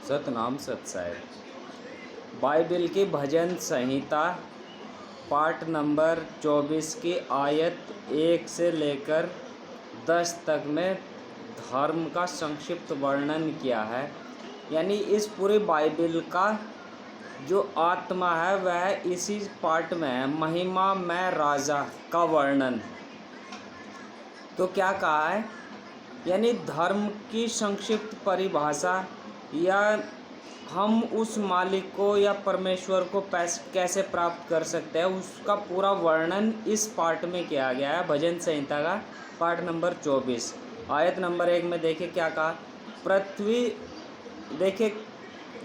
Satnam सतसाहिब। Bible की भजन संहिता पाठ number 24 की आयत 1 से लेकर 10 तक में धर्म का संक्षिप्त वर्णन किया है। यानी इस पूरी बाइबिल का जो आत्मा है वह इसी पाठ में है। महिमा में राजा का वर्णन। तो क्या कहा है, यानी धर्म की संक्षिप्त परिभाषा या हम उस मालिक को या परमेश्वर को कैसे प्राप्त कर सकते हैं उसका पूरा वर्णन इस पाठ में किया गया है। भजन संहिता का पाठ नंबर 24 आयत नंबर 1 में देखिए क्या कहा। पृथ्वी, देखिए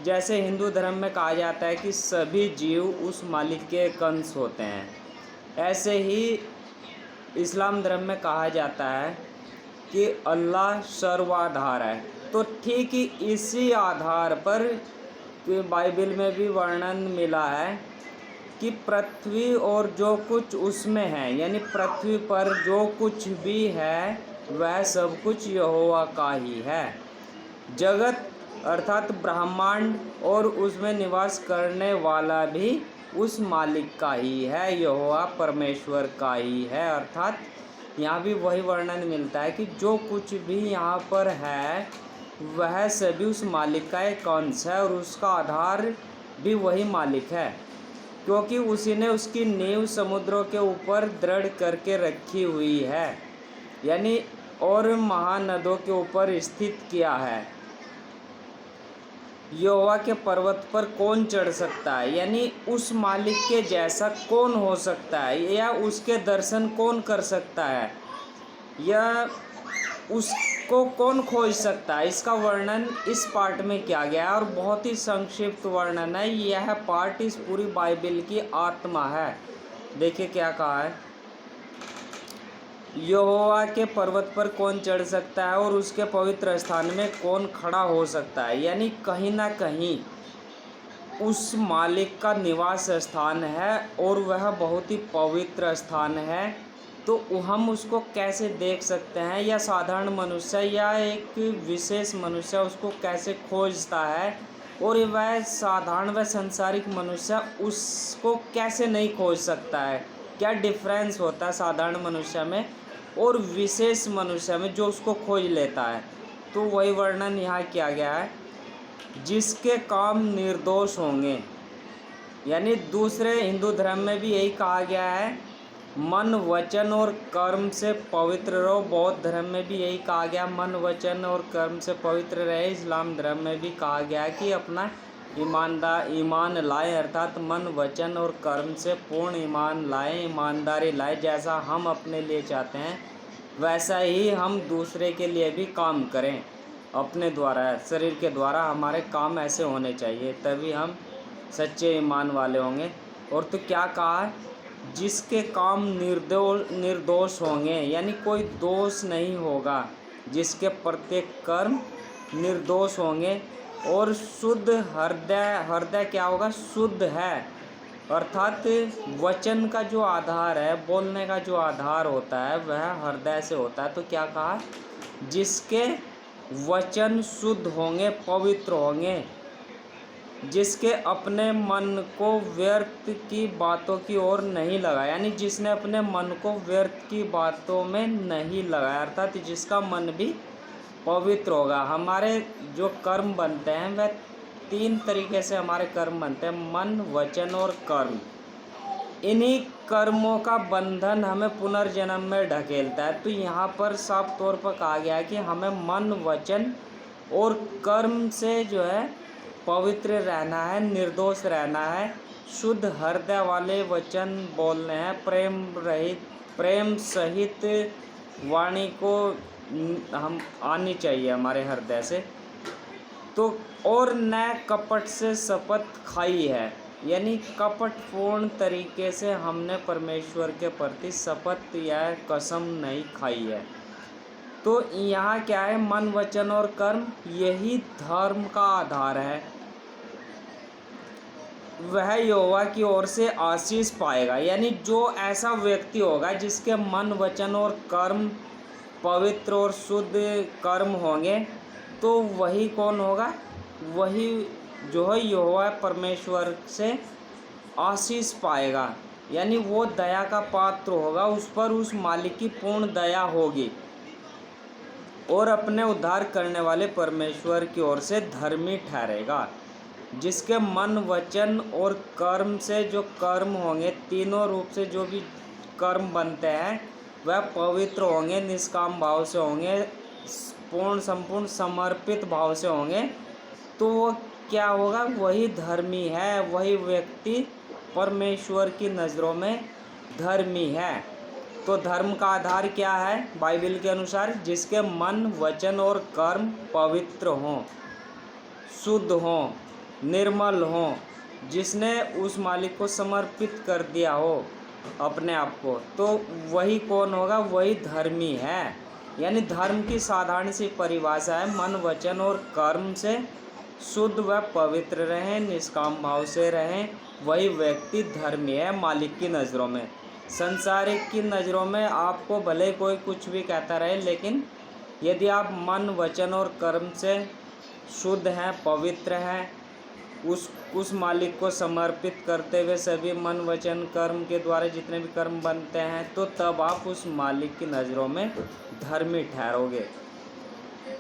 जैसे हिंदू धर्म में कहा जाता है कि सभी जीव उस मालिक के अंश होते हैं, ऐसे ही इस्लाम धर्म में कहा जाता है कि अल्लाह सर्वाधार है। तो ठीक ही इसी आधार पर बाइबिल में भी वर्णन मिला है कि पृथ्वी और जो कुछ उसमें है, यानी पृथ्वी पर जो कुछ भी है वह सब कुछ यहोवा का ही है। जगत अर्थात ब्रह्मांड और उसमें निवास करने वाला भी उस मालिक का ही है, यहोवा परमेश्वर का ही है। अर्थात यहाँ भी वही वर्णन मिलता है कि जो कुछ भी यहाँ पर है वह सभी उस मालिक का एक अंश है और उसका आधार भी वही मालिक है, क्योंकि उसी ने उसकी नींव समुद्रों के ऊपर दृढ़ करके रखी हुई है, यानी और महानदों के ऊपर स्थित किया है। यहोवा के पर्वत पर कौन चढ़ सकता है, यानी उस मालिक के जैसा कौन हो सकता है, या उसके दर्शन कौन कर सकता है, या उसको कौन खोज सकता है। इसका वर्णन इस पाठ में किया गया है और बहुत ही संक्षिप्त वर्णन है। यह पाठ इस पूरी बाइबिल की आत्मा है। देखिए क्या कहा है, यहोवा के पर्वत पर कौन चढ़ सकता है और उसके पवित्र स्थान में कौन खड़ा हो सकता है। यानी कहीं ना कहीं उस मालिक का निवास स्थान है और वह बहुत ही पवित्र स्थान है। तो हम उसको कैसे देख सकते हैं, या साधारण मनुष्य या एक विशेष मनुष्य उसको कैसे खोजता है, और वह साधारण व संसारिक मनुष्य उसको कैसे नहीं खोज सकता है। क्या डिफरेंस होता है साधारण मनुष्य में और विशेष मनुष्य में जो उसको खोज लेता है। तो वही वर्णन यहाँ किया गया है। जिसके काम निर्दोष होंगे, यानी दूसरे हिंदू धर्म में भी यही कहा गया है, मन वचन और कर्म से पवित्र रहो। बौद्ध धर्म में भी यही कहा गया, मन वचन और कर्म से पवित्र रहे। इस्लाम धर्म में भी कहा गया है कि अपना ईमान लाए, अर्थात मन वचन और कर्म से पूर्ण ईमान लाए, ईमानदारी लाए। जैसा हम अपने लिए चाहते हैं वैसा ही हम दूसरे के लिए भी काम करें। अपने द्वारा, शरीर के द्वारा हमारे काम ऐसे होने चाहिए, तभी हम सच्चे ईमान वाले होंगे। और तो क्या कहा, जिसके काम निर्दोष होंगे, यानी कोई दोष नहीं होगा, जिसके प्रत्येक कर्म निर्दोष होंगे और शुद्ध हृदय क्या होगा, शुद्ध है। अर्थात वचन का जो आधार है, बोलने का जो आधार होता है वह हृदय से होता है। तो क्या कहा, जिसके वचन शुद्ध होंगे, पवित्र होंगे, जिसके अपने मन को व्यर्थ की बातों की ओर नहीं लगाया, यानी जिसने अपने मन को व्यर्थ की बातों में नहीं लगाया, अर्थात जिसका मन भी पवित्र होगा। हमारे जो कर्म बनते हैं वह 3 तरीके से हमारे कर्म बनते हैं, मन वचन और कर्म। इन्हीं कर्मों का बंधन हमें पुनर्जन्म में ढकेलता है। तो यहाँ पर साफ तौर पर कहा गया है कि हमें मन वचन और कर्म से जो है पवित्र रहना है, निर्दोष रहना है, शुद्ध हृदय वाले वचन बोलने हैं, प्रेम सहित वाणी को हम आनी चाहिए हमारे हृदय से। तो और न कपट से शपथ खाई है, यानी कपटपूर्ण तरीके से हमने परमेश्वर के प्रति शपथ या कसम नहीं खाई है। तो यहाँ क्या है, मन वचन और कर्म यही धर्म का आधार है। वह यहोवा की ओर से आशीष पाएगा, यानी जो ऐसा व्यक्ति होगा जिसके मन वचन और कर्म पवित्र और शुद्ध कर्म होंगे, तो वही कौन होगा, वही जो है यहोवा परमेश्वर से आशीष पाएगा, यानी वो दया का पात्र होगा, उस पर उस मालिक की पूर्ण दया होगी और अपने उद्धार करने वाले परमेश्वर की ओर से धर्मी ठहरेगा। जिसके मन, वचन और कर्म से जो कर्म होंगे, तीनों रूप से जो भी कर्म बनते हैं वह पवित्र होंगे, निष्काम भाव से होंगे, पूर्ण संपूर्ण समर्पित भाव से होंगे, तो वो क्या होगा? वही धर्मी है, वही व्यक्ति परमेश्वर की नज़रों में धर्मी है। तो धर्म का आधार क्या है बाइबल के अनुसार? जिसके मन, वचन और कर्म पवित्र हों, शुद्ध हों, निर्मल हों, जिसने उस मालिक को समर्पित कर दिया हो अपने आप को, तो वही कौन होगा? वही धर्मी है। यानी धर्म की साधारण सी परिभाषा है, मन, वचन और कर्म से शुद्ध व पवित्र रहें, निष्काम भाव से रहें, वही व्यक्ति धर्मी है मालिक की नज़रों में। संसारिक की नज़रों में आपको भले कोई कुछ भी कहता रहे, लेकिन यदि आप मन, वचन और कर्म से शुद्ध हैं, पवित्र हैं, उस मालिक को समर्पित करते हुए सभी मन, वचन, कर्म के द्वारा जितने भी कर्म बनते हैं, तो तब आप उस मालिक की नज़रों में धर्मी ठहरोगे।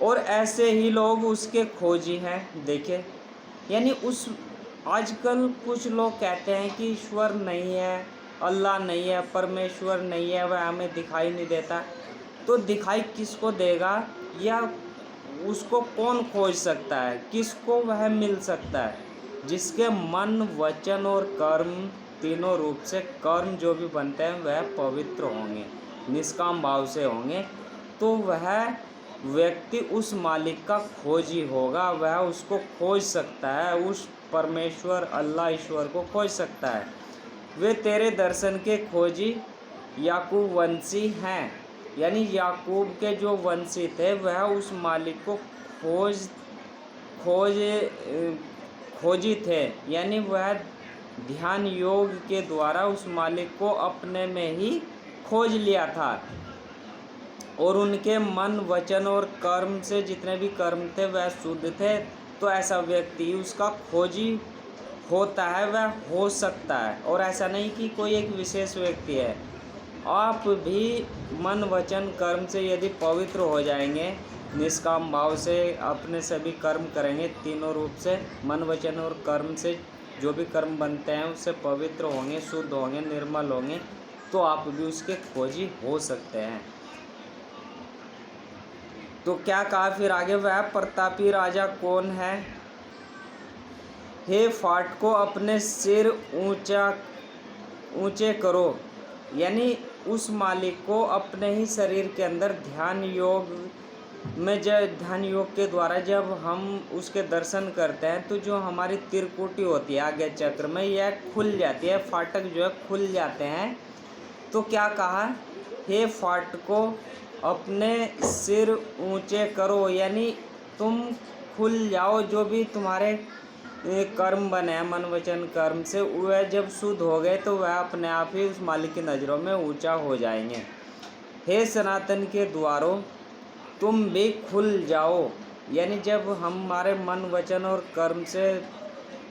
और ऐसे ही लोग उसके खोजी हैं। देखिए, यानी आजकल कुछ लोग कहते हैं कि ईश्वर नहीं है, अल्लाह नहीं है, परमेश्वर नहीं है, वह हमें दिखाई नहीं देता। तो दिखाई किसको देगा, या उसको कौन खोज सकता है, किसको वह मिल सकता है? जिसके मन, वचन और कर्म, तीनों रूप से कर्म जो भी बनते हैं वह पवित्र होंगे, निष्काम भाव से होंगे, तो वह व्यक्ति उस मालिक का खोजी होगा, वह उसको खोज सकता है, उस परमेश्वर अल्लाह ईश्वर को खोज सकता है। वे तेरे दर्शन के खोजी याकूब वंशी हैं, यानी याकूब के जो वंशी थे वह उस मालिक को खोजी थे, यानी वह ध्यान योग के द्वारा उस मालिक को अपने में ही खोज लिया था, और उनके मन, वचन और कर्म से जितने भी कर्म थे वह शुद्ध थे। तो ऐसा व्यक्ति उसका खोजी होता है, वह हो सकता है। और ऐसा नहीं कि कोई एक विशेष व्यक्ति है, आप भी मन, वचन, कर्म से यदि पवित्र हो जाएंगे, निष्काम भाव से अपने सभी कर्म करेंगे, तीनों रूप से मन, वचन और कर्म से जो भी कर्म बनते हैं उससे पवित्र होंगे, शुद्ध होंगे, निर्मल होंगे, तो आप भी उसके खोजी हो सकते हैं। तो क्या कहा फिर आगे? वह प्रतापी राजा कौन है? हे फाटको, अपने सिर ऊंचे करो, यानी उस मालिक को अपने ही शरीर के अंदर ध्यान योग के द्वारा जब हम उसके दर्शन करते हैं, तो जो हमारी त्रिकुटी होती है आगे चक्र में, यह खुल जाती है, फाटक जो है खुल जाते हैं। तो क्या कहा? हे फाटको, अपने सिर ऊंचे करो, यानी तुम खुल जाओ, जो भी तुम्हारे कर्म बने हैं मन, वचन, कर्म से, वह जब शुद्ध हो गए तो वह अपने आप ही उस मालिक की नज़रों में ऊंचा हो जाएंगे। हे सनातन के द्वारों, तुम भी खुल जाओ, यानी जब हमारे मन, वचन और कर्म से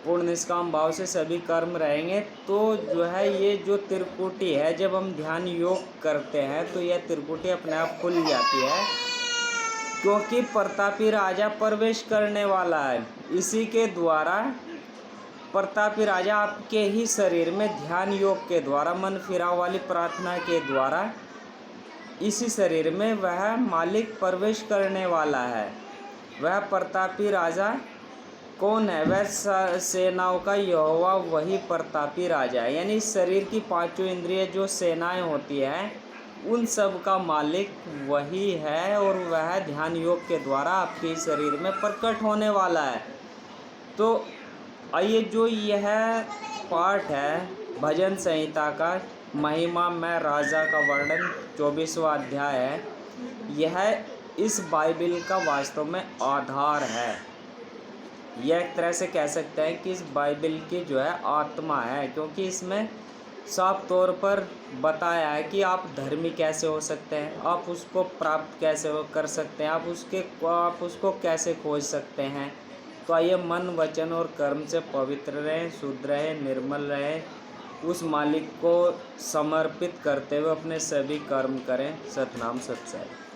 पूर्ण निष्काम भाव से सभी कर्म रहेंगे, तो जो है ये जो त्रिकुटी है, जब हम ध्यान योग करते हैं तो यह त्रिकुटी अपने आप खुल जाती है, क्योंकि प्रतापी राजा प्रवेश करने वाला है। इसी के द्वारा प्रतापी राजा आपके ही शरीर में ध्यान योग के द्वारा, मन फिराव वाली प्रार्थना के द्वारा, इसी शरीर में वह मालिक प्रवेश करने वाला है। वह प्रतापी राजा कौन है? वह सेनाओं का यहोवा, वही प्रतापी राजा है। यानी शरीर की पांचों इंद्रिय जो सेनाएं होती हैं, उन सब का मालिक वही है, और वह ध्यान योग के द्वारा आपके शरीर में प्रकट होने वाला है। तो आइए, जो यह पाठ है भजन संहिता का, महिमा में राजा का वर्णन 24वां अध्याय है, यह इस बाइबल का वास्तव में आधार है। यह एक तरह से कह सकते हैं कि इस बाइबल की जो है आत्मा है, क्योंकि इसमें साफ तौर पर बताया है कि आप धर्मी कैसे हो सकते हैं, आप उसको प्राप्त कैसे कर सकते हैं, आप उसको कैसे खोज सकते हैं, तो आइए मन वचन और कर्म से पवित्र रहें, शुद्ध रहें, निर्मल रहें, उस मालिक को समर्पित करते हुए अपने सभी कर्म करें। सतनाम सत साई।